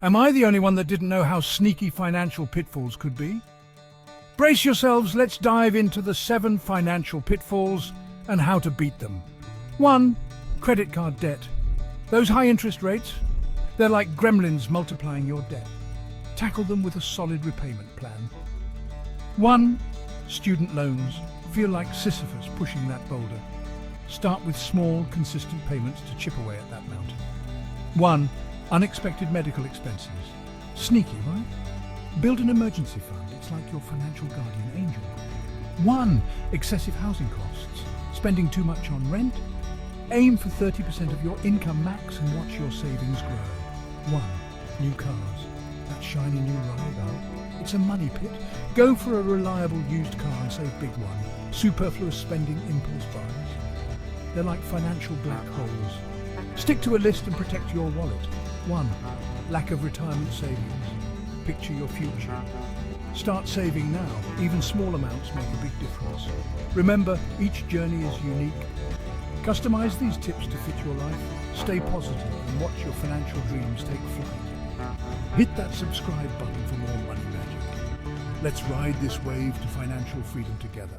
Am I the only one that didn't know how sneaky financial pitfalls could be? Brace yourselves, let's dive into the 7 financial pitfalls and how to beat them. 1. Credit card debt. Those high interest rates, they're like gremlins multiplying your debt. Tackle them with a solid repayment plan. 1. Student loans. Feel like Sisyphus pushing that boulder. Start with small, consistent payments to chip away at that mountain. 1. Unexpected medical expenses. Sneaky, right? Build an emergency fund. It's like your financial guardian angel. 1. Excessive housing costs. Spending too much on rent? Aim for 30% of your income max and watch your savings grow. 1. New cars. That shiny new ride, oh, it's a money pit. Go for a reliable used car and save big one. Superfluous spending, impulse buys. They're like financial black holes. Stick to a list and protect your wallet. 1. Lack of retirement savings. Picture your future. Start saving now. Even small amounts make a big difference. Remember, each journey is unique. Customize these tips to fit your life. Stay positive and watch your financial dreams take flight. Hit that subscribe button for more money magic. Let's ride this wave to financial freedom together.